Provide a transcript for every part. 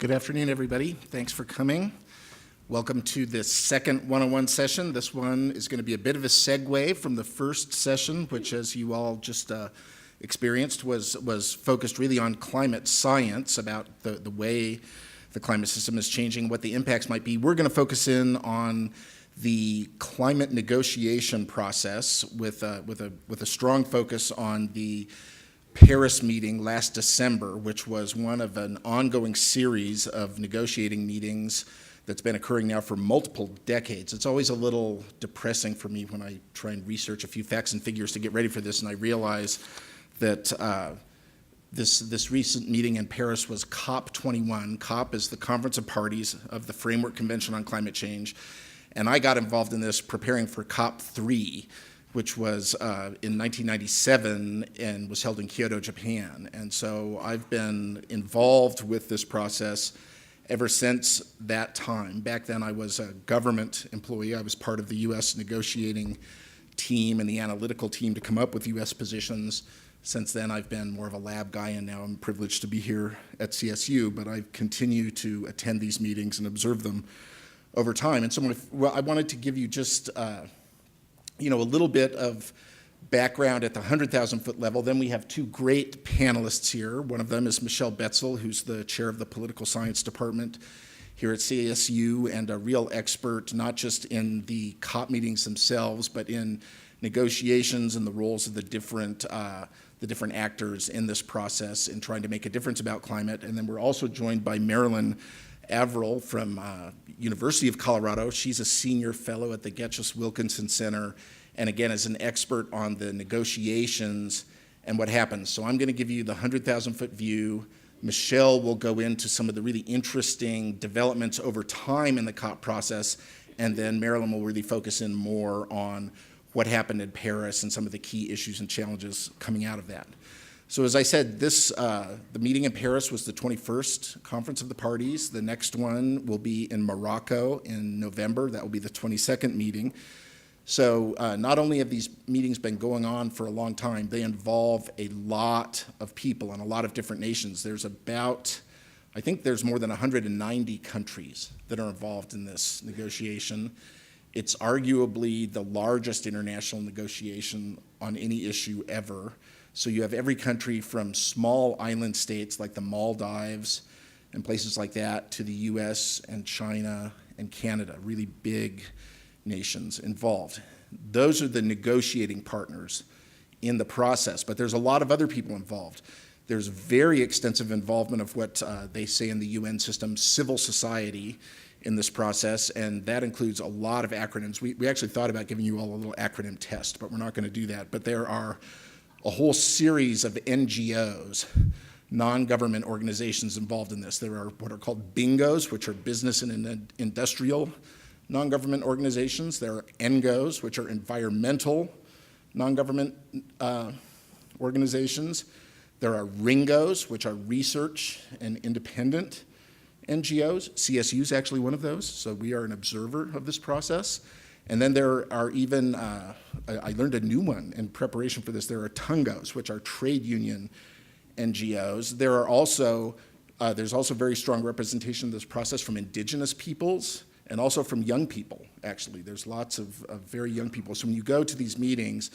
Good afternoon, everybody. Thanks for coming. Welcome to this second one-on-one session. This one is going to be a bit of a segue from the first session, which, as you all just experienced, was focused really on climate science, about the way the climate system is changing, what the impacts might be. We're going to focus in on the climate negotiation process with a strong focus on the Paris meeting last December, which was one of an ongoing series of negotiating meetings that's been occurring now for multiple decades. It's always a little depressing for me when I try and research a few facts and figures to get ready for this, and I realize that this recent meeting in Paris was COP21. COP is the Conference of Parties of the Framework Convention on Climate Change, and I got involved in this preparing for COP3, which was in 1997 and was held in Kyoto, Japan. And so I've been involved with this process ever since that time. Back then I was a government employee. I was part of the US negotiating team and the analytical team to come up with US positions. Since then I've been more of a lab guy, and now I'm privileged to be here at CSU, but I continue to attend these meetings and observe them over time. And so I wanted to give you just a little bit of background at the 100,000-foot level. Then we have two great panelists here. One of them is Michelle Betzel, who's the chair of the Political Science Department here at CSU, and a real expert not just in the COP meetings themselves, but in negotiations and the roles of the different actors in this process in trying to make a difference about climate. And then we're also joined by Marilyn Averill from University of Colorado. She's a senior fellow at the Getchell Wilkinson Center, and again is an expert on the negotiations and what happens. So I'm going to give you the 100,000-foot view. Michelle will go into some of the really interesting developments over time in the COP process, and then Marilyn will really focus in more on what happened in Paris and some of the key issues and challenges coming out of that. So as I said, the meeting in Paris was the 21st Conference of the Parties. The next one will be in Morocco in November. That will be the 22nd meeting. So not only have these meetings been going on for a long time, they involve a lot of people and a lot of different nations. I think there's more than 190 countries that are involved in this negotiation. It's arguably the largest international negotiation on any issue ever. So you have every country from small island states like the Maldives and places like that to the US and China and Canada, really big nations involved. Those are the negotiating partners in the process, but there's a lot of other people involved. There's very extensive involvement of what they say in the UN system, civil society, in this process, and that includes a lot of acronyms. We actually thought about giving you all a little acronym test, but we're not going to do that. But there are a whole series of NGOs, non-government organizations involved in this. There are what are called BINGOs, which are business and industrial non-government organizations. There are ENGOs, which are environmental non-government organizations. There are RINGOs, which are research and independent NGOs. CSU is actually one of those, so we are an observer of this process. And then there are even, I learned a new one in preparation for this, there are TUNGOs, which are trade union NGOs. There's also very strong representation of this process from indigenous peoples and also from young people, actually. There's lots of very young people. So when you go to these meetings,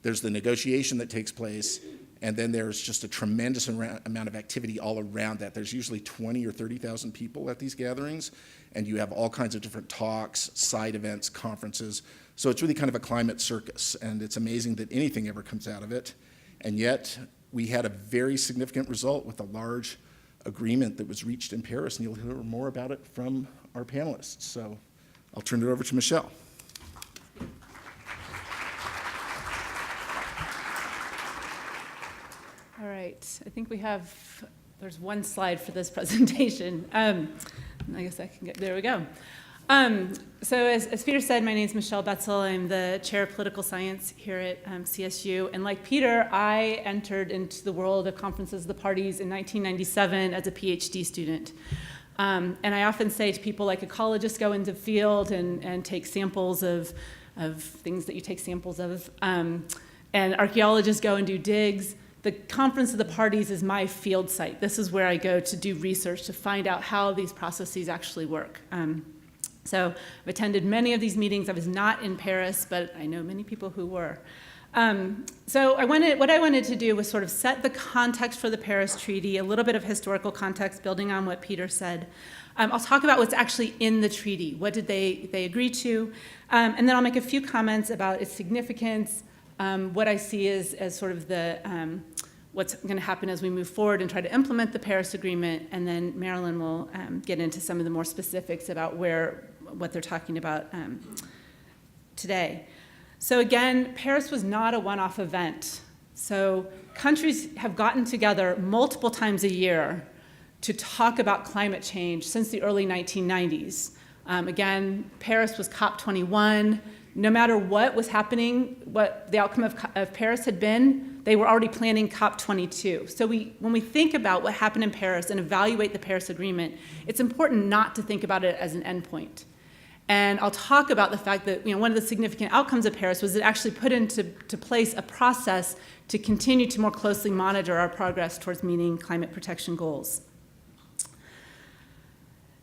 there's the negotiation that takes place, and then there's just a tremendous amount of activity all around that. There's usually 20 or 30,000 people at these gatherings, and you have all kinds of different talks, side events, conferences. So it's really kind of a climate circus, and it's amazing that anything ever comes out of it. And yet, we had a very significant result with a large agreement that was reached in Paris, and you'll hear more about it from our panelists. So I'll turn it over to Michelle. All right, I think there's one slide for this presentation. I guess I can there we go. So as Peter said, my name is Michelle Betzel. I'm the chair of political science here at CSU. And like Peter, I entered into the world of conferences of the parties in 1997 as a PhD student. And I often say to people, like ecologists go into the field and take samples of things that you take samples of, and archaeologists go and do digs. The Conference of the Parties is my field site. This is where I go to do research to find out how these processes actually work. So I've attended many of these meetings. I was not in Paris, but I know many people who were. So what I wanted to do was sort of set the context for the Paris Treaty, a little bit of historical context, building on what Peter said. I'll talk about what's actually in the treaty. What did they agree to? And then I'll make a few comments about its significance, what I see as sort of the what's going to happen as we move forward and try to implement the Paris Agreement, and then Marilyn will get into some of the more specifics about what they're talking about today. So again, Paris was not a one-off event. So countries have gotten together multiple times a year to talk about climate change since the early 1990s. Again, Paris was COP21. No matter what was happening, what the outcome of Paris had been, they were already planning COP22. So when we think about what happened in Paris and evaluate the Paris Agreement, it's important not to think about it as an endpoint. And I'll talk about the fact that one of the significant outcomes of Paris was it actually put into place a process to continue to more closely monitor our progress towards meeting climate protection goals.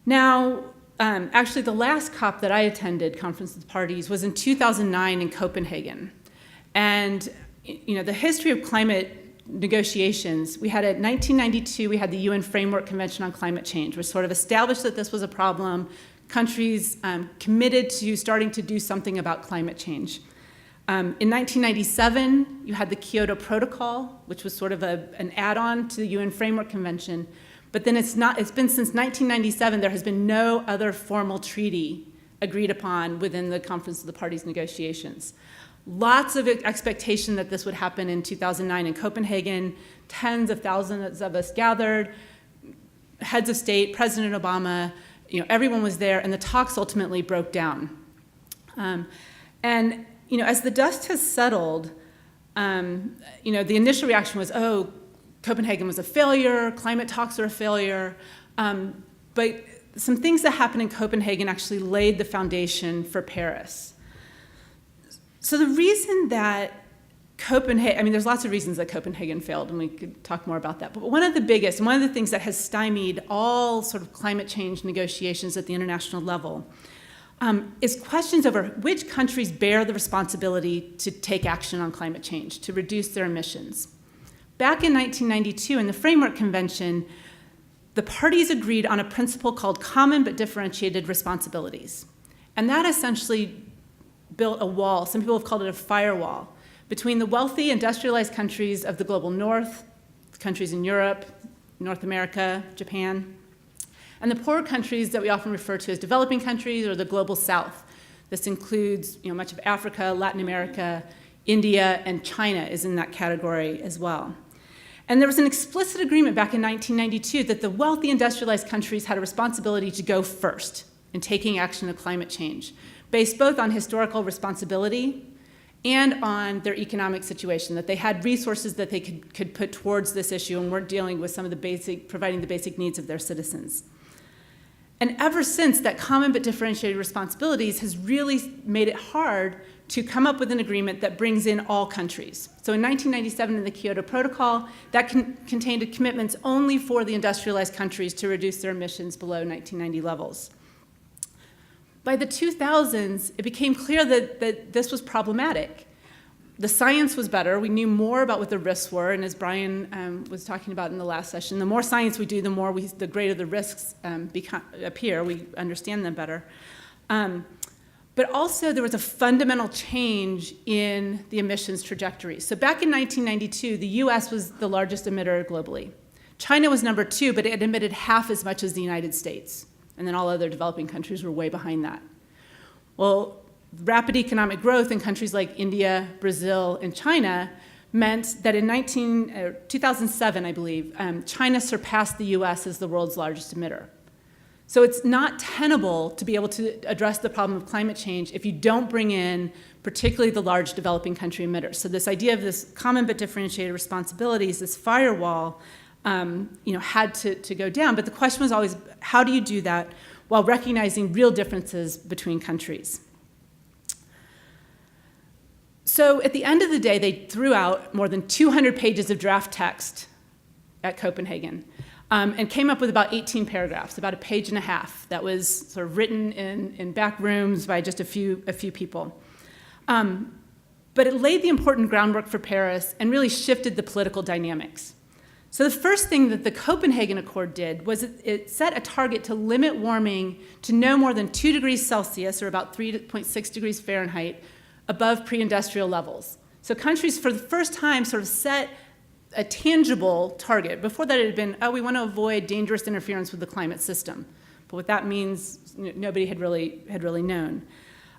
Now, actually, the last COP that I attended, Conference of the Parties, was in 2009 in Copenhagen. And the history of climate negotiations, we had in 1992, we had the UN Framework Convention on Climate Change, which sort of established that this was a problem. Countries committed to starting to do something about climate change. In 1997, you had the Kyoto Protocol, which was sort of an add-on to the UN Framework Convention. But then it's been since 1997, there has been no other formal treaty agreed upon within the Conference of the Parties negotiations. Lots of expectation that this would happen in 2009 in Copenhagen. Tens of thousands of us gathered, heads of state, President Obama, everyone was there, and the talks ultimately broke down. As the dust has settled, the initial reaction was, oh, Copenhagen was a failure, climate talks are a failure, but some things that happened in Copenhagen actually laid the foundation for Paris. So the reason that there's lots of reasons that Copenhagen failed, and we could talk more about that, but one of the biggest, and one of the things that has stymied all sort of climate change negotiations at the international level is questions over which countries bear the responsibility to take action on climate change, to reduce their emissions. Back in 1992, in the Framework Convention, the parties agreed on a principle called common but differentiated responsibilities. And that essentially built a wall, some people have called it a firewall, between the wealthy, industrialized countries of the global north, countries in Europe, North America, Japan, and the poorer countries that we often refer to as developing countries or the global south. This includes much of Africa, Latin America, India, and China is in that category as well. And there was an explicit agreement back in 1992 that the wealthy industrialized countries had a responsibility to go first in taking action on climate change, based both on historical responsibility and on their economic situation, that they had resources that they could put towards this issue and weren't dealing with some of providing the basic needs of their citizens. And ever since, that common but differentiated responsibilities has really made it hard to come up with an agreement that brings in all countries. So in 1997 in the Kyoto Protocol, that contained commitments only for the industrialized countries to reduce their emissions below 1990 levels. By the 2000s, it became clear that this was problematic. The science was better. We knew more about what the risks were, and as Brian was talking about in the last session, the more science we do, the greater the risks appear. We understand them better. But also, there was a fundamental change in the emissions trajectory. So back in 1992, the US was the largest emitter globally. China was number 2, but it emitted half as much as the United States. And then all other developing countries were way behind that. Well, rapid economic growth in countries like India, Brazil, and China meant that in 2007, I believe, China surpassed the US as the world's largest emitter. So it's not tenable to be able to address the problem of climate change if you don't bring in particularly the large developing country emitters. So this idea of this common but differentiated responsibilities, this firewall, had to go down. But the question was always, how do you do that while recognizing real differences between countries? So at the end of the day, they threw out more than 200 pages of draft text at Copenhagen and came up with about 18 paragraphs, about a page and a half, that was sort of written in back rooms by just a few people. But it laid the important groundwork for Paris and really shifted the political dynamics. So the first thing that the Copenhagen Accord did was it set a target to limit warming to no more than 2 degrees Celsius, or about 3.6 degrees Fahrenheit, above pre-industrial levels. So countries, for the first time, sort of set a tangible target. Before that, it had been, we want to avoid dangerous interference with the climate system. But what that means, nobody had really known.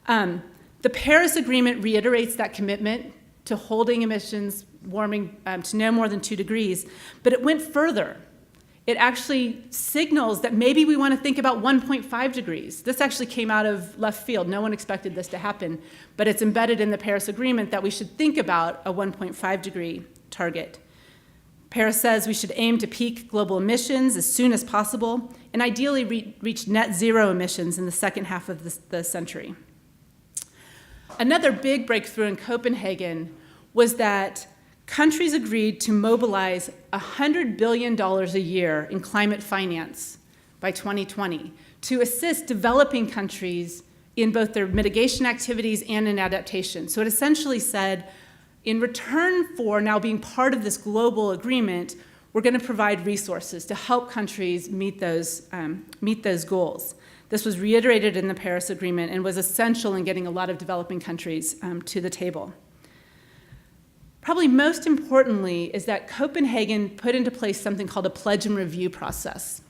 The Paris Agreement reiterates that commitment to holding emissions warming to no more than 2 degrees, but it went further. It actually signals that maybe we want to think about 1.5 degrees. This actually came out of left field. No one expected this to happen, but it's embedded in the Paris Agreement that we should think about a 1.5 degree target. Paris says we should aim to peak global emissions as soon as possible and ideally reach net zero emissions in the second half of the century. Another big breakthrough in Copenhagen was that countries agreed to mobilize $100 billion a year in climate finance by 2020 to assist developing countries in both their mitigation activities and in adaptation. So it essentially said, in return for now being part of this global agreement, we're going to provide resources to help countries meet those goals. This was reiterated in the Paris Agreement and was essential in getting a lot of developing countries to the table. Probably most importantly is that Copenhagen put into place something called a pledge and review process.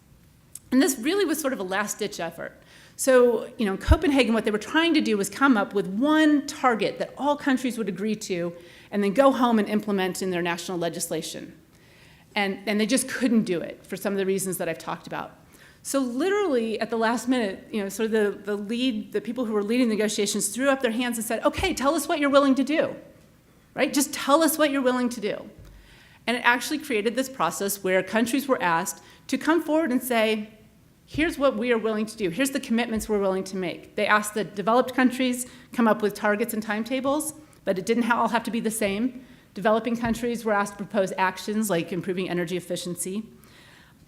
And this really was sort of a last-ditch effort. So, in Copenhagen, what they were trying to do was come up with one target that all countries would agree to and then go home and implement in their national legislation. And they just couldn't do it for some of the reasons that I've talked about. So literally at the last minute, sort of the people who were leading negotiations threw up their hands and said, okay, tell us what you're willing to do, right? Just tell us what you're willing to do. And it actually created this process where countries were asked to come forward and say, here's what we are willing to do. Here's the commitments we're willing to make. They asked the developed countries come up with targets and timetables, but it didn't all have to be the same. Developing countries were asked to propose actions like improving energy efficiency.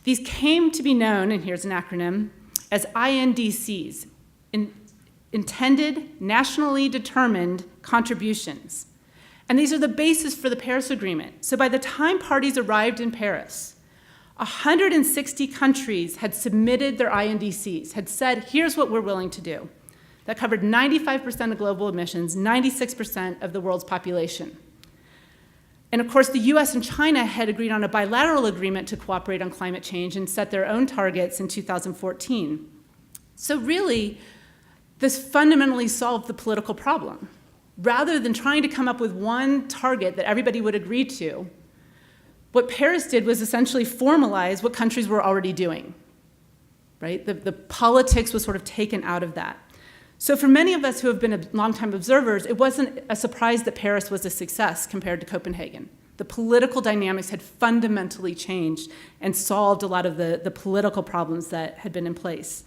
These came to be known, and here's an acronym, as INDCs, Intended Nationally Determined Contributions. And these are the basis for the Paris Agreement. So by the time parties arrived in Paris, 160 countries had submitted their INDCs, had said, here's what we're willing to do. That covered 95% of global emissions, 96% of the world's population. And of course, the US and China had agreed on a bilateral agreement to cooperate on climate change and set their own targets in 2014. So really, this fundamentally solved the political problem. Rather than trying to come up with one target that everybody would agree to, what Paris did was essentially formalize what countries were already doing, right? The politics was sort of taken out of that. So for many of us who have been longtime observers, it wasn't a surprise that Paris was a success compared to Copenhagen. The political dynamics had fundamentally changed and solved a lot of the political problems that had been in place.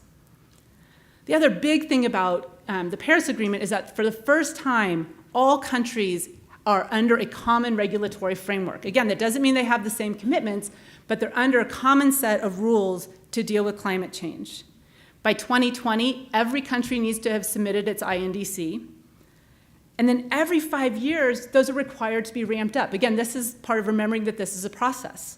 The other big thing about the Paris Agreement is that for the first time, all countries are under a common regulatory framework. Again, that doesn't mean they have the same commitments, but they're under a common set of rules to deal with climate change. By 2020, every country needs to have submitted its INDC. And then every 5 years, those are required to be ramped up. Again, this is part of remembering that this is a process.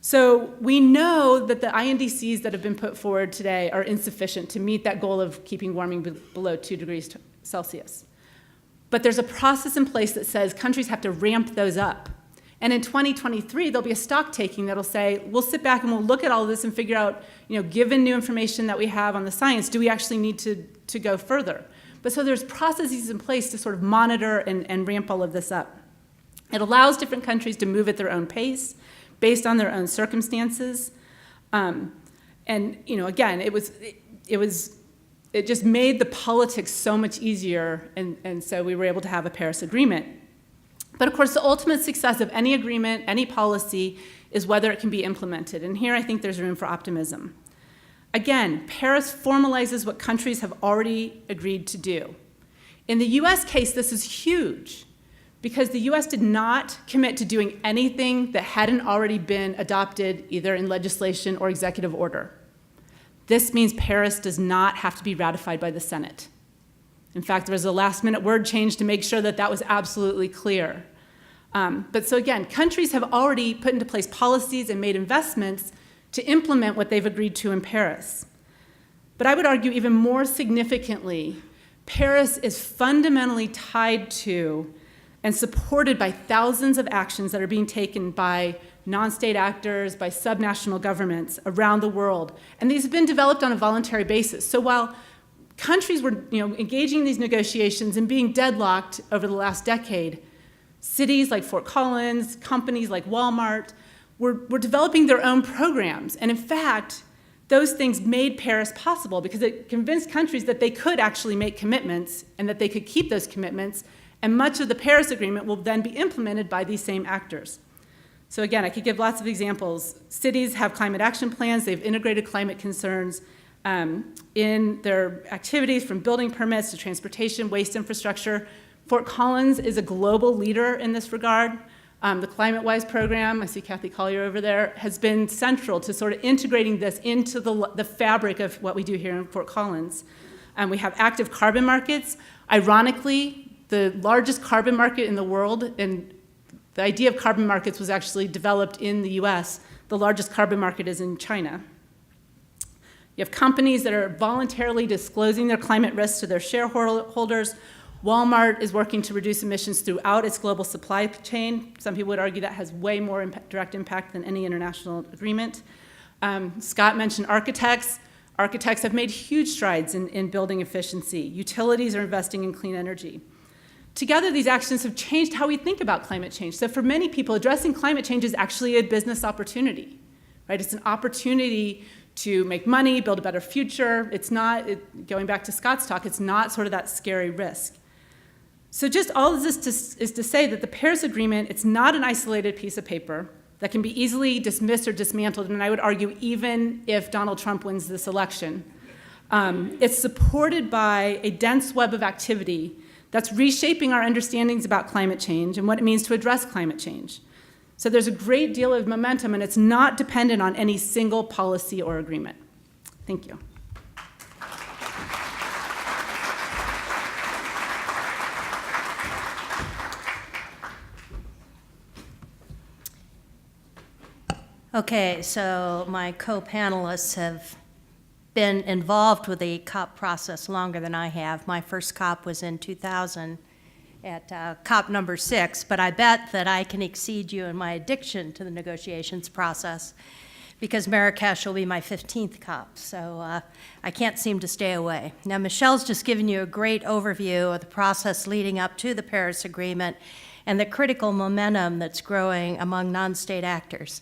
So we know that the INDCs that have been put forward today are insufficient to meet that goal of keeping warming below 2 degrees Celsius. But there's a process in place that says countries have to ramp those up. And in 2023, there'll be a stock taking that'll say, we'll sit back and we'll look at all of this and figure out, given new information that we have on the science, do we actually need to go further? But so there's processes in place to sort of monitor and ramp all of this up. It allows different countries to move at their own pace based on their own circumstances. And again, it just made the politics so much easier, and so we were able to have a Paris Agreement. But of course, the ultimate success of any agreement, any policy, is whether it can be implemented. And here I think there's room for optimism. Again, Paris formalizes what countries have already agreed to do. In the US case, this is huge because the US did not commit to doing anything that hadn't already been adopted either in legislation or executive order. This means Paris does not have to be ratified by the Senate. In fact, there was a last-minute word change to make sure that that was absolutely clear. But so again, countries have already put into place policies and made investments to implement what they've agreed to in Paris. But I would argue even more significantly, Paris is fundamentally tied to and supported by thousands of actions that are being taken by non-state actors, by subnational governments around the world. And these have been developed on a voluntary basis. So while countries were engaging in these negotiations and being deadlocked over the last decade, cities like Fort Collins, companies like Walmart, were developing their own programs. And in fact, those things made Paris possible because it convinced countries that they could actually make commitments and that they could keep those commitments. And much of the Paris Agreement will then be implemented by these same actors. So again, I could give lots of examples. Cities have climate action plans. They've integrated climate concerns in their activities, from building permits to transportation, waste infrastructure. Fort Collins is a global leader in this regard. The ClimateWise program, I see Kathy Collier over there, has been central to sort of integrating this into the fabric of what we do here in Fort Collins. We have active carbon markets. Ironically, the largest carbon market in the world, and the idea of carbon markets was actually developed in the US. The largest carbon market is in China. You have companies that are voluntarily disclosing their climate risks to their shareholders. Walmart is working to reduce emissions throughout its global supply chain. Some people would argue that has way more direct impact than any international agreement. Scott mentioned architects. Architects have made huge strides in building efficiency. Utilities are investing in clean energy. Together, these actions have changed how we think about climate change. So for many people, addressing climate change is actually a business opportunity, right? It's an opportunity to make money, build a better future. It's not, going back to Scott's talk, it's not sort of that scary risk. So just all of this is to say that the Paris Agreement, it's not an isolated piece of paper that can be easily dismissed or dismantled, and I would argue even if Donald Trump wins this election. It's supported by a dense web of activity that's reshaping our understandings about climate change and what it means to address climate change. So there's a great deal of momentum, and it's not dependent on any single policy or agreement. Thank you. Okay, so my co-panelists have been involved with the COP process longer than I have. My first COP was in 2000 at COP number 6, but I bet that I can exceed you in my addiction to the negotiations process because Marrakesh will be my 15th COP, so I can't seem to stay away. Now, Michelle's just given you a great overview of the process leading up to the Paris Agreement and the critical momentum that's growing among non-state actors.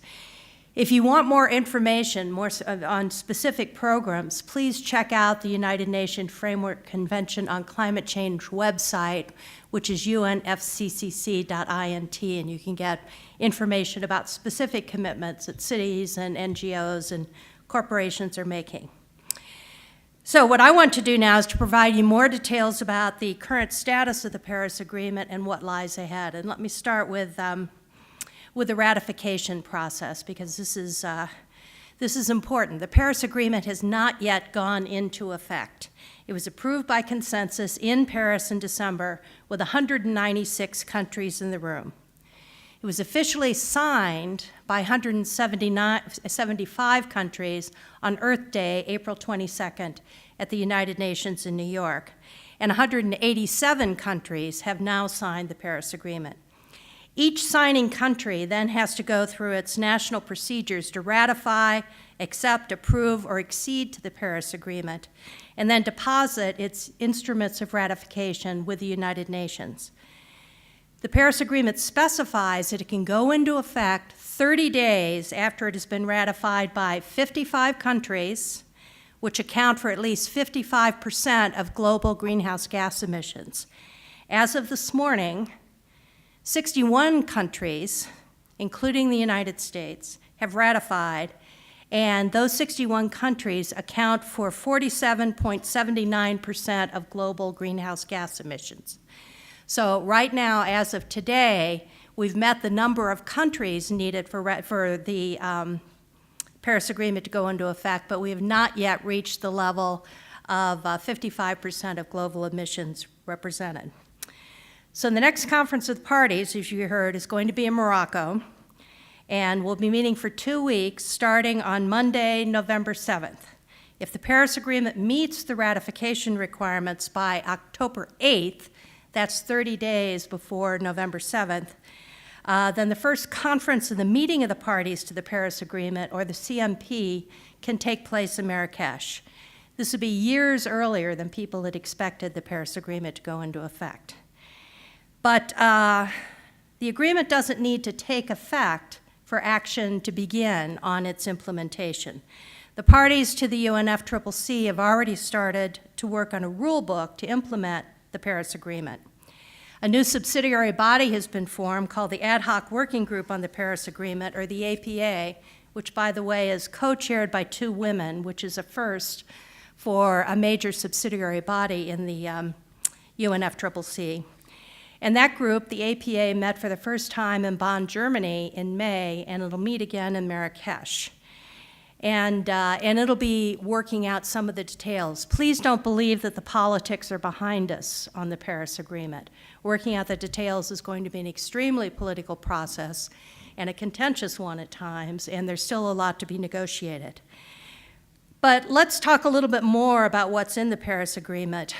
If you want more information on specific programs, please check out the United Nations Framework Convention on Climate Change website, which is unfccc.int, and you can get information about specific commitments that cities and NGOs and corporations are making. So what I want to do now is to provide you more details about the current status of the Paris Agreement and what lies ahead. And let me start with the ratification process, because this is important. The Paris Agreement has not yet gone into effect. It was approved by consensus in Paris in December with 196 countries in the room. It was officially signed by 175 countries on Earth Day, April 22nd, at the United Nations in New York. And 187 countries have now signed the Paris Agreement. Each signing country then has to go through its national procedures to ratify, accept, approve, or accede to the Paris Agreement, and then deposit its instruments of ratification with the United Nations. The Paris Agreement specifies that it can go into effect 30 days after it has been ratified by 55 countries, which account for at least 55% of global greenhouse gas emissions. As of this morning, 61 countries, including the United States, have ratified, and those 61 countries account for 47.79% of global greenhouse gas emissions. So right now, as of today, we've met the number of countries needed for the Paris Agreement to go into effect, but we have not yet reached the level of 55% of global emissions represented. So the next conference of the parties, as you heard, is going to be in Morocco, and we'll be meeting for 2 weeks, starting on Monday, November 7th. If the Paris Agreement meets the ratification requirements by October 8th, that's 30 days before November 7th, then the first conference and the meeting of the parties to the Paris Agreement, or the CMP, can take place in Marrakesh. This would be years earlier than people had expected the Paris Agreement to go into effect. But the agreement doesn't need to take effect for action to begin on its implementation. The parties to the UNFCCC have already started to work on a rule book to implement the Paris Agreement. A new subsidiary body has been formed called the Ad Hoc Working Group on the Paris Agreement, or the APA, which, by the way, is co-chaired by 2 women, which is a first for a major subsidiary body in the UNFCCC. And that group, the APA, met for the first time in Bonn, Germany in May, and it'll meet again in Marrakesh. And it'll be working out some of the details. Please don't believe that the politics are behind us on the Paris Agreement. Working out the details is going to be an extremely political process and a contentious one at times, and there's still a lot to be negotiated. But let's talk a little bit more about what's in the Paris Agreement,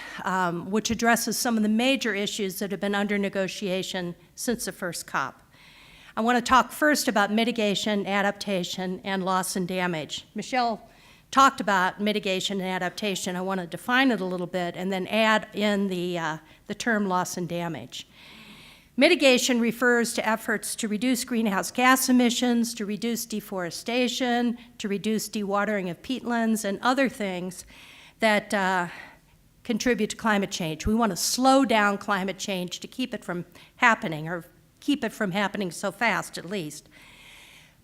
which addresses some of the major issues that have been under negotiation since the first COP. I want to talk first about mitigation, adaptation, and loss and damage. Michelle talked about mitigation and adaptation. I want to define it a little bit and then add in the term loss and damage. Mitigation refers to efforts to reduce greenhouse gas emissions, to reduce deforestation, to reduce dewatering of peatlands, and other things that contribute to climate change. We want to slow down climate change to keep it from happening, or keep it from happening so fast, at least.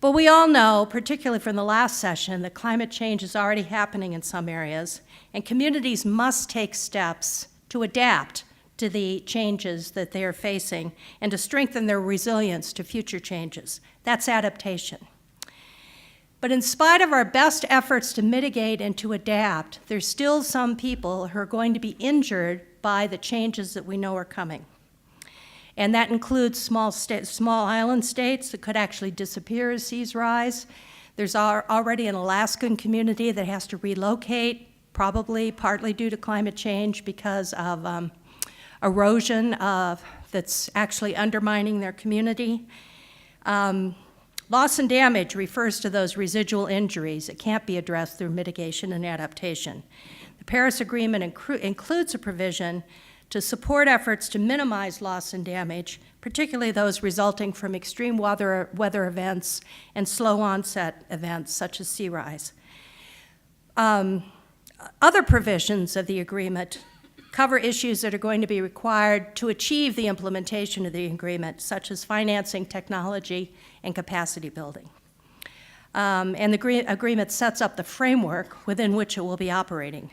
But we all know, particularly from the last session, that climate change is already happening in some areas, and communities must take steps to adapt to the changes that they are facing and to strengthen their resilience to future changes. That's adaptation. But in spite of our best efforts to mitigate and to adapt, there's still some people who are going to be injured by the changes that we know are coming. And that includes small island states that could actually disappear as seas rise. There's already an Alaskan community that has to relocate, probably partly due to climate change because of erosion that's actually undermining their community. Loss and damage refers to those residual injuries that can't be addressed through mitigation and adaptation. The Paris Agreement includes a provision to support efforts to minimize loss and damage, particularly those resulting from extreme weather events and slow onset events such as sea rise. Other provisions of the agreement cover issues that are going to be required to achieve the implementation of the agreement, such as financing, technology, and capacity building. And the agreement sets up the framework within which it will be operating.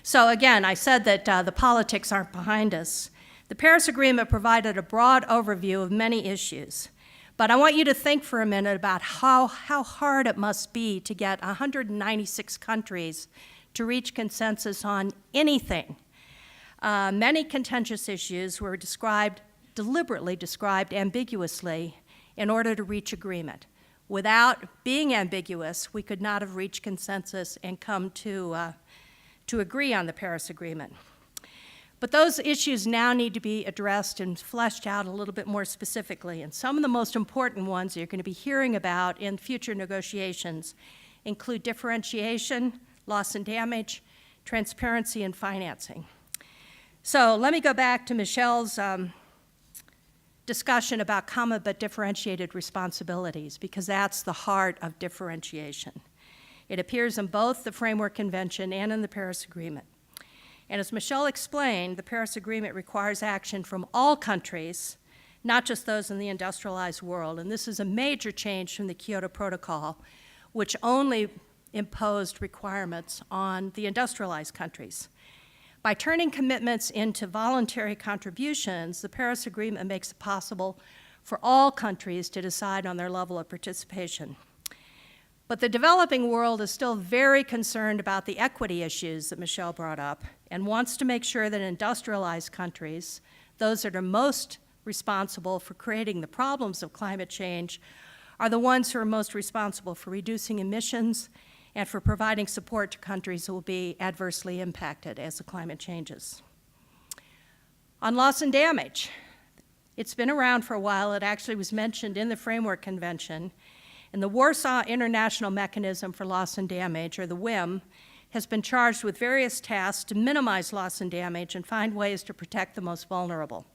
So again, I said that the politics aren't behind us. The Paris Agreement provided a broad overview of many issues, but I want you to think for a minute about how hard it must be to get 196 countries to reach consensus on anything. Many contentious issues were deliberately described ambiguously in order to reach agreement. Without being ambiguous, we could not have reached consensus and come to agree on the Paris Agreement. But those issues now need to be addressed and fleshed out a little bit more specifically. And some of the most important ones you're going to be hearing about in future negotiations include differentiation, loss and damage, transparency, and financing. So let me go back to Michelle's discussion about common but differentiated responsibilities, because that's the heart of differentiation. It appears in both the Framework Convention and in the Paris Agreement. And as Michelle explained, the Paris Agreement requires action from all countries, not just those in the industrialized world. And this is a major change from the Kyoto Protocol, which only imposed requirements on the industrialized countries. By turning commitments into voluntary contributions, the Paris Agreement makes it possible for all countries to decide on their level of participation. But the developing world is still very concerned about the equity issues that Michelle brought up and wants to make sure that industrialized countries, those that are most responsible for creating the problems of climate change, are the ones who are most responsible for reducing emissions and for providing support to countries who will be adversely impacted as the climate changes. On loss and damage, it's been around for a while. It actually was mentioned in the Framework Convention. And the Warsaw International Mechanism for Loss and Damage, or the WIM, has been charged with various tasks to minimize loss and damage and find ways to protect the most vulnerable.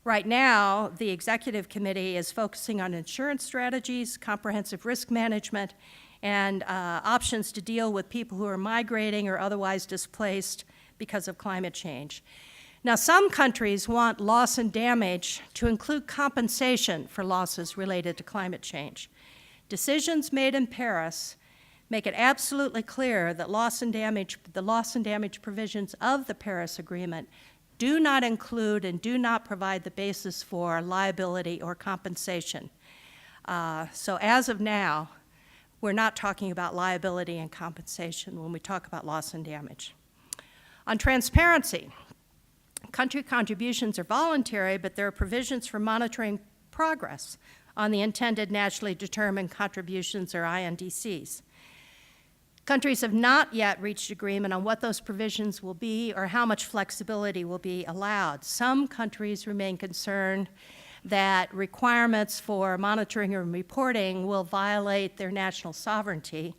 Right now, the Executive Committee is focusing on insurance strategies, comprehensive risk management, and options to deal with people who are migrating or otherwise displaced because of climate change. Now, some countries want loss and damage to include compensation for losses related to climate change. Decisions made in Paris make it absolutely clear that the loss and damage provisions of the Paris Agreement do not include and do not provide the basis for liability or compensation. So as of now, we're not talking about liability and compensation when we talk about loss and damage. On transparency, country contributions are voluntary, but there are provisions for monitoring progress on the intended nationally determined contributions, or INDCs. Countries have not yet reached agreement on what those provisions will be or how much flexibility will be allowed. Some countries remain concerned that requirements for monitoring and reporting will violate their national sovereignty,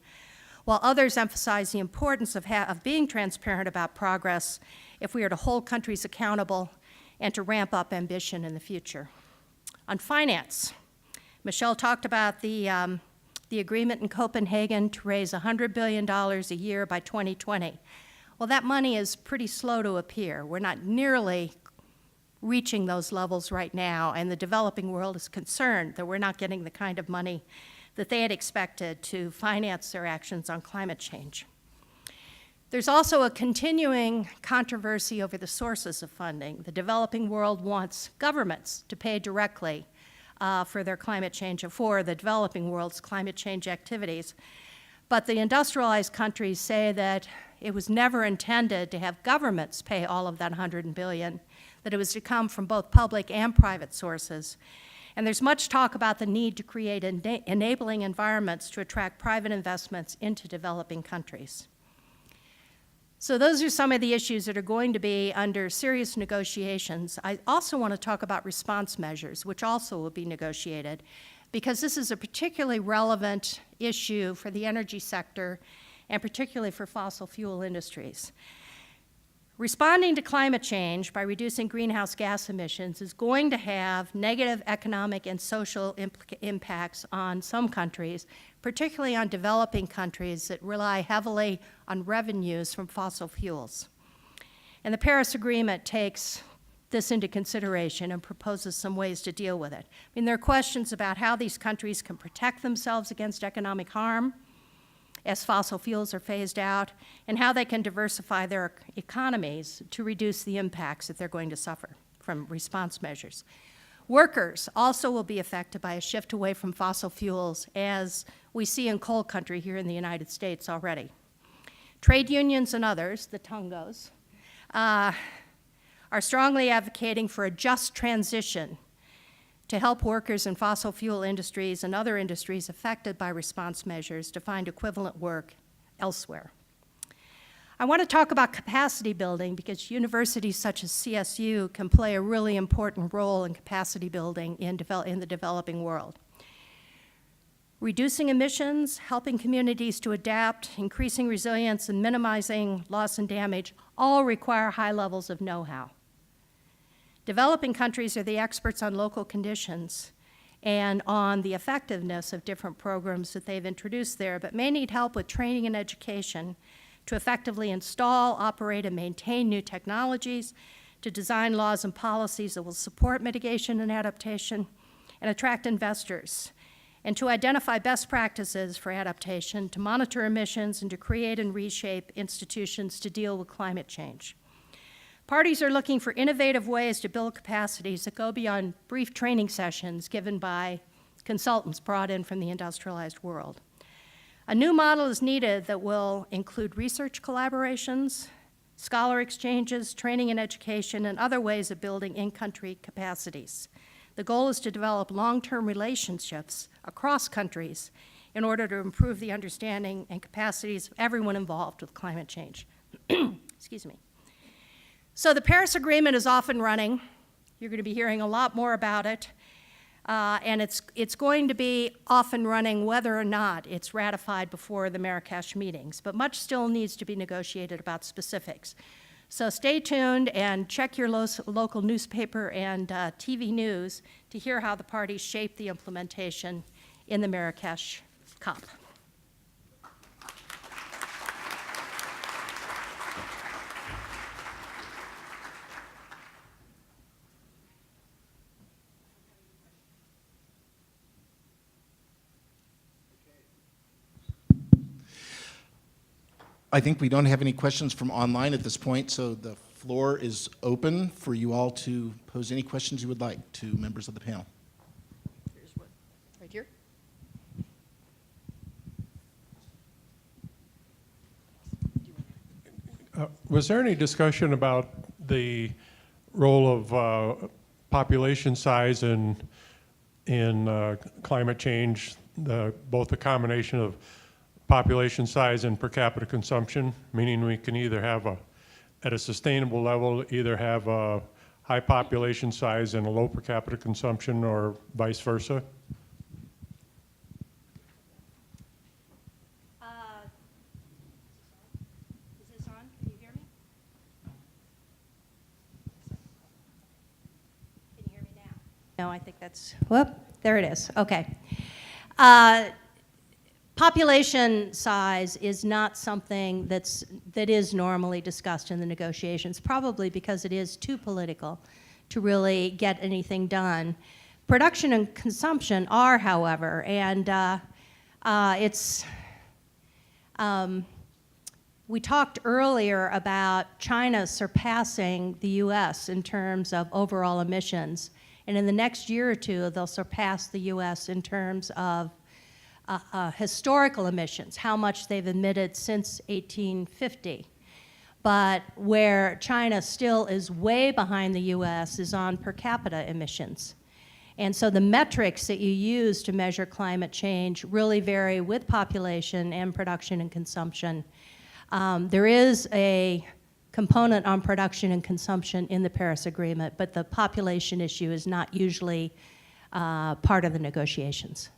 while others emphasize the importance of being transparent about progress if we are to hold countries accountable and to ramp up ambition in the future. On finance, Michelle talked about the agreement in Copenhagen to raise $100 billion a year by 2020. Well, that money is pretty slow to appear. We're not nearly reaching those levels right now, and the developing world is concerned that we're not getting the kind of money that they had expected to finance their actions on climate change. There's also a continuing controversy over the sources of funding. The developing world wants governments to pay directly for their climate change, for the developing world's climate change activities. But the industrialized countries say that it was never intended to have governments pay all of that $100 billion, that it was to come from both public and private sources. And there's much talk about the need to create enabling environments to attract private investments into developing countries. So those are some of the issues that are going to be under serious negotiations. I also want to talk about response measures, which also will be negotiated, because this is a particularly relevant issue for the energy sector and particularly for fossil fuel industries. Responding to climate change by reducing greenhouse gas emissions is going to have negative economic and social impacts on some countries, particularly on developing countries that rely heavily on revenues from fossil fuels. And the Paris Agreement takes this into consideration and proposes some ways to deal with it. I mean, there are questions about how these countries can protect themselves against economic harm as fossil fuels are phased out, and how they can diversify their economies to reduce the impacts that they're going to suffer from response measures. Workers also will be affected by a shift away from fossil fuels, as we see in coal country here in the United States already. Trade unions and others, the Tungos, are strongly advocating for a just transition to help workers in fossil fuel industries and other industries affected by response measures to find equivalent work elsewhere. I want to talk about capacity building because universities such as CSU can play a really important role in capacity building in the developing world. Reducing emissions, helping communities to adapt, increasing resilience, and minimizing loss and damage all require high levels of know-how. Developing countries are the experts on local conditions and on the effectiveness of different programs that they've introduced there, but may need help with training and education to effectively install, operate, and maintain new technologies, to design laws and policies that will support mitigation and adaptation, and attract investors, and to identify best practices for adaptation, to monitor emissions, and to create and reshape institutions to deal with climate change. Parties are looking for innovative ways to build capacities that go beyond brief training sessions given by consultants brought in from the industrialized world. A new model is needed that will include research collaborations, scholar exchanges, training and education, and other ways of building in-country capacities. The goal is to develop long-term relationships across countries in order to improve the understanding and capacities of everyone involved with climate change. Excuse me. So the Paris Agreement is off and running. You're going to be hearing a lot more about it. And it's going to be off and running whether or not it's ratified before the Marrakesh meetings. But much still needs to be negotiated about specifics. So stay tuned and check your local newspaper and TV news to hear how the parties shape the implementation in the Marrakesh COP. I think we don't have any questions from online at this point, so the floor is open for you all to pose any questions you would like to members of the panel. Here's one, right here. Was there any discussion about the role of population size in climate change, both the combination of population size and per capita consumption, meaning we can either have at a sustainable level, either have a high population size and a low per capita consumption, or vice versa? Is this on? Can you hear me? Can you hear me now? No, I think that's, whoop, there it is, okay. Population size is not something that is normally discussed in the negotiations, probably because it is too political to really get anything done. Production and consumption are, however, and we talked earlier about China surpassing the US in terms of overall emissions, and in the next year or two, they'll surpass the US in terms of historical emissions, how much they've emitted since 1850. But where China still is way behind the US is on per capita emissions. And so the metrics that you use to measure climate change really vary with population and production and consumption. There is a component on production and consumption in the Paris Agreement, but the population issue is not usually part of the negotiations.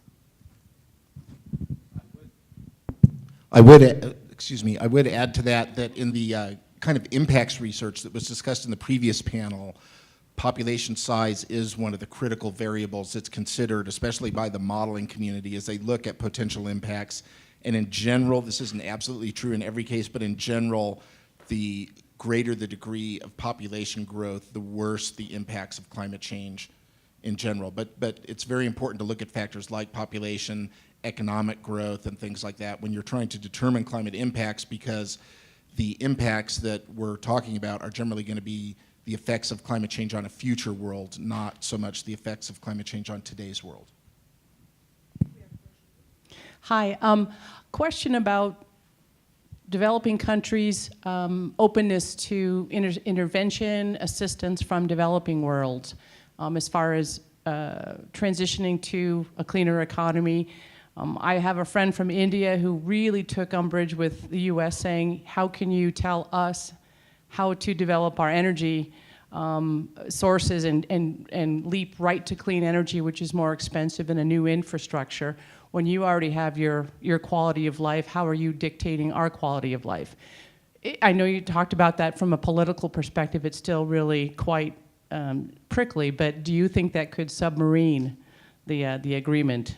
I would add to that in the kind of impacts research that was discussed in the previous panel, population size is one of the critical variables that's considered, especially by the modeling community, as they look at potential impacts. And in general, this isn't absolutely true in every case, but in general, the greater the degree of population growth, the worse the impacts of climate change in general. But it's very important to look at factors like population, economic growth, and things like that when you're trying to determine climate impacts, because the impacts that we're talking about are generally going to be the effects of climate change on a future world, not so much the effects of climate change on today's world. Hi, question about developing countries' openness to intervention assistance from developing worlds as far as transitioning to a cleaner economy. I have a friend from India who really took umbrage with the US saying, how can you tell us how to develop our energy sources and leap right to clean energy, which is more expensive than a new infrastructure, when you already have your quality of life? How are you dictating our quality of life? I know you talked about that from a political perspective. It's still really quite prickly, but do you think that could submarine the agreement?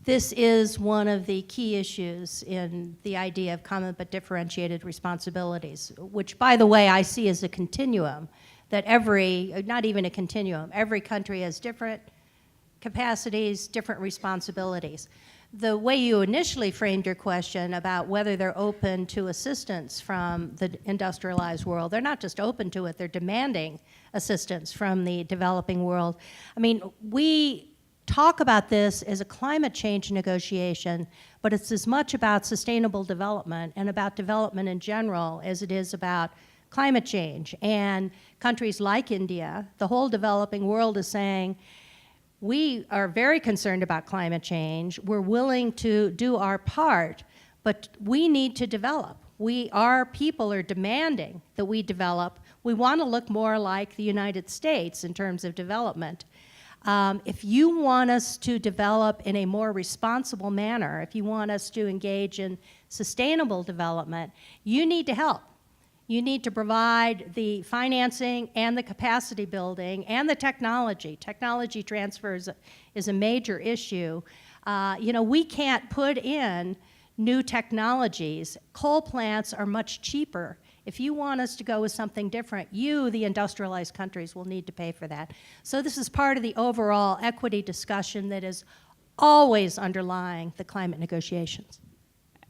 This is one of the key issues in the idea of common but differentiated responsibilities, which, by the way, I see as a continuum, that not even a continuum, every country has different capacities, different responsibilities. the way you initially framed your question about whether they're open to assistance from the industrialized world, they're not just open to it, they're demanding assistance from the developing world. I mean, we talk about this as a climate change negotiation, but it's as much about sustainable development and about development in general as it is about climate change. And countries like India, the whole developing world is saying, we are very concerned about climate change. We're willing to do our part, but we need to develop. Our people are demanding that we develop. We want to look more like the United States in terms of development. If you want us to develop in a more responsible manner, if you want us to engage in sustainable development, you need to help. You need to provide the financing and the capacity building and the technology. Technology transfer is a major issue. We can't put in new technologies. Coal plants are much cheaper. If you want us to go with something different, the industrialized countries, will need to pay for that. So this is part of the overall equity discussion that is always underlying the climate negotiations.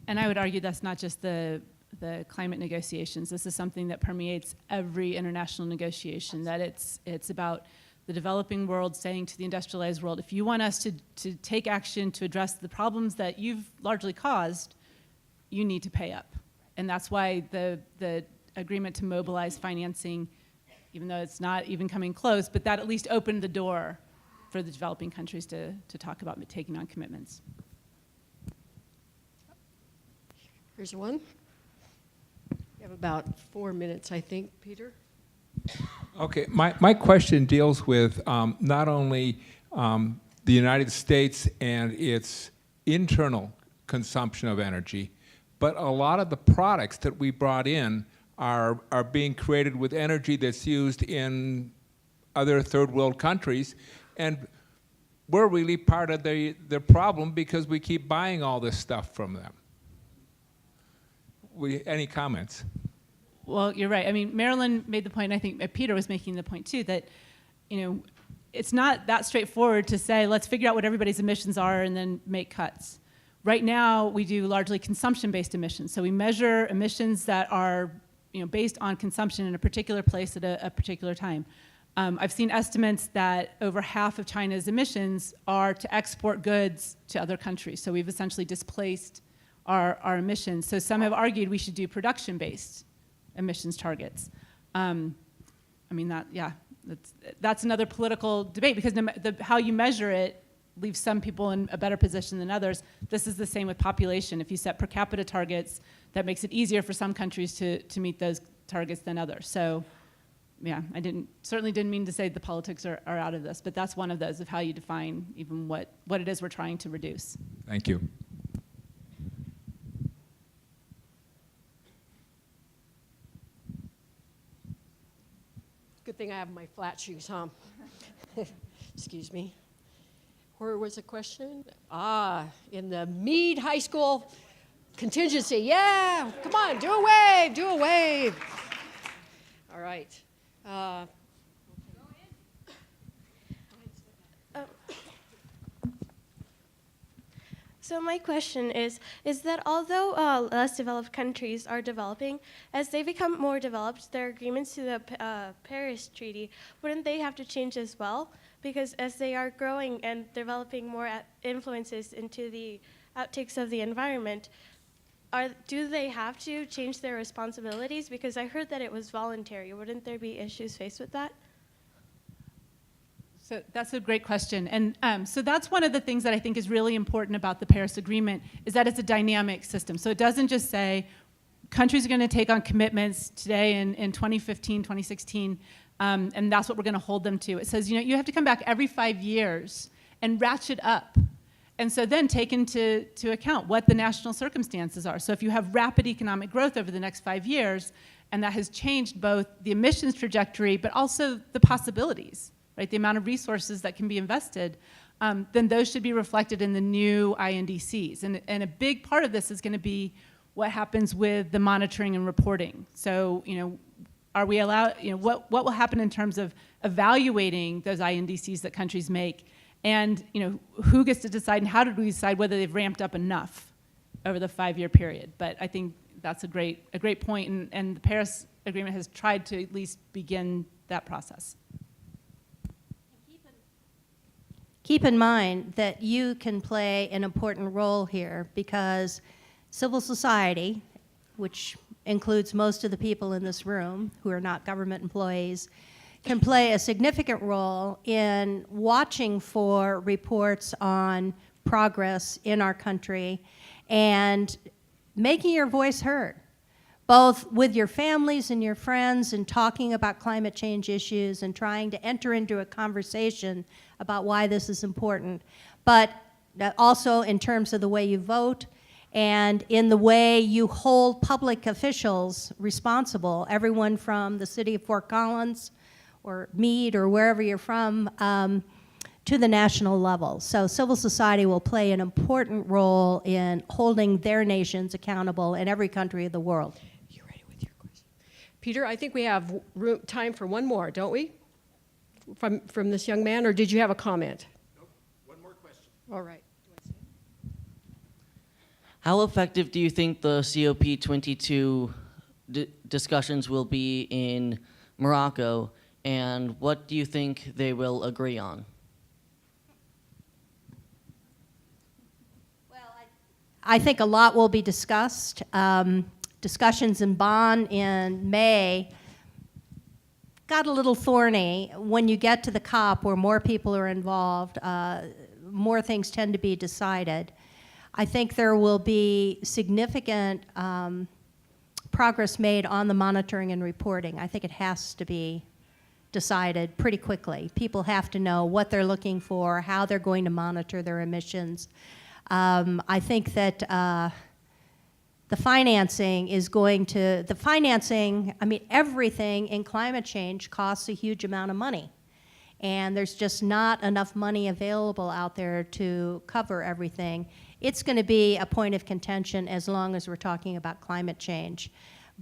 And I would argue that's not just the climate negotiations. This is something that permeates every international negotiation, that it's about the developing world saying to the industrialized world, if you want us to take action to address the problems that you've largely caused, you need to pay up. And that's why the agreement to mobilize financing, even though it's not even coming close, but that at least opened the door for the developing countries to talk about taking on commitments. Here's one. You have about 4 minutes, I think, Peter. Okay, my question deals with not only the United States and its internal consumption of energy, but a lot of the products that we brought in are being created with energy that's used in other third world countries, and we're really part of the problem because we keep buying all this stuff from them. Any comments? Well, you're right. I mean, Marilyn made the point, and I think Peter was making the point too, that it's not that straightforward to say, let's figure out what everybody's emissions are and then make cuts. Right now, we do largely consumption-based emissions. So we measure emissions that are based on consumption in a particular place at a particular time. I've seen estimates that over half of China's emissions are to export goods to other countries. So we've essentially displaced our emissions. So some have argued we should do production-based emissions targets. That's another political debate because how you measure it leaves some people in a better position than others. This is the same with population. If you set per capita targets, that makes it easier for some countries to meet those targets than others. So, yeah, certainly didn't mean to say the politics are out of this, but that's one of those of how you define even what it is we're trying to reduce. Thank you. Good thing I have my flat shoes, huh? Excuse me. Where was the question? In the Meade High School contingency. Yeah, come on, do a wave, do a wave. All right. So my question is that although less developed countries are developing, as they become more developed, their agreements to the Paris Treaty, wouldn't they have to change as well? Because as they are growing and developing more influences into the outtakes of the environment, do they have to change their responsibilities? Because I heard that it was voluntary. Wouldn't there be issues faced with that? So that's a great question. And so that's one of the things that I think is really important about the Paris Agreement is that it's a dynamic system. So it doesn't just say countries are going to take on commitments today in 2015, 2016, and that's what we're going to hold them to. It says, you have to come back every 5 years and ratchet up. And so then take into account what the national circumstances are. So if you have rapid economic growth over the next 5 years, and that has changed both the emissions trajectory, but also the possibilities, right? The amount of resources that can be invested, then those should be reflected in the new INDCs. And a big part of this is going to be what happens with the monitoring and reporting. So, are we allowed, what will happen in terms of evaluating those INDCs that countries make And who gets to decide, and how did we decide whether they've ramped up enough over the 5-year period? But I think that's a great point, and the Paris Agreement has tried to at least begin that process. Keep in mind that you can play an important role here because civil society, which includes most of the people in this room who are not government employees, can play a significant role in watching for reports on progress in our country and making your voice heard, both with your families and your friends and talking about climate change issues and trying to enter into a conversation about why this is important, but also in terms of the way you vote and in the way you hold public officials responsible, everyone from the city of Fort Collins or Meade or wherever you're from, to the national level. So civil society will play an important role in holding their nations accountable in every country of the world. You ready with your question? Peter, I think we have time for one more, don't we? From this young man, or did you have a comment? Nope, one more question. All right. How effective do you think the COP22 discussions will be in Morocco, and what do you think they will agree on? Well, I think a lot will be discussed. Discussions in Bonn in May got a little thorny. When you get to the COP where more people are involved, more things tend to be decided. I think there will be significant progress made on the monitoring and reporting. I think it has to be decided pretty quickly. People have to know what they're looking for, how they're going to monitor their emissions. I think that the financing, I mean, everything in climate change costs a huge amount of money. And there's just not enough money available out there to cover everything. It's going to be a point of contention as long as we're talking about climate change.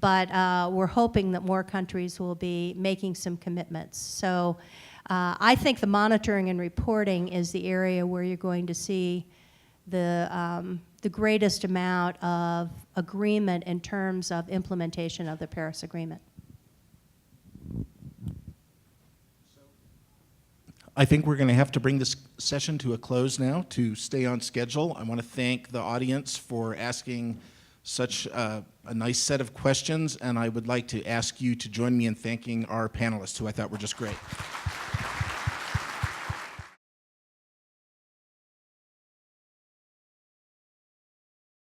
But we're hoping that more countries will be making some commitments. So I think the monitoring and reporting is the area where you're going to see the greatest amount of agreement in terms of implementation of the Paris Agreement. I think we're going to have to bring this session to a close now to stay on schedule. I want to thank the audience for asking such a nice set of questions, and I would like to ask you to join me in thanking our panelists, who I thought were just great.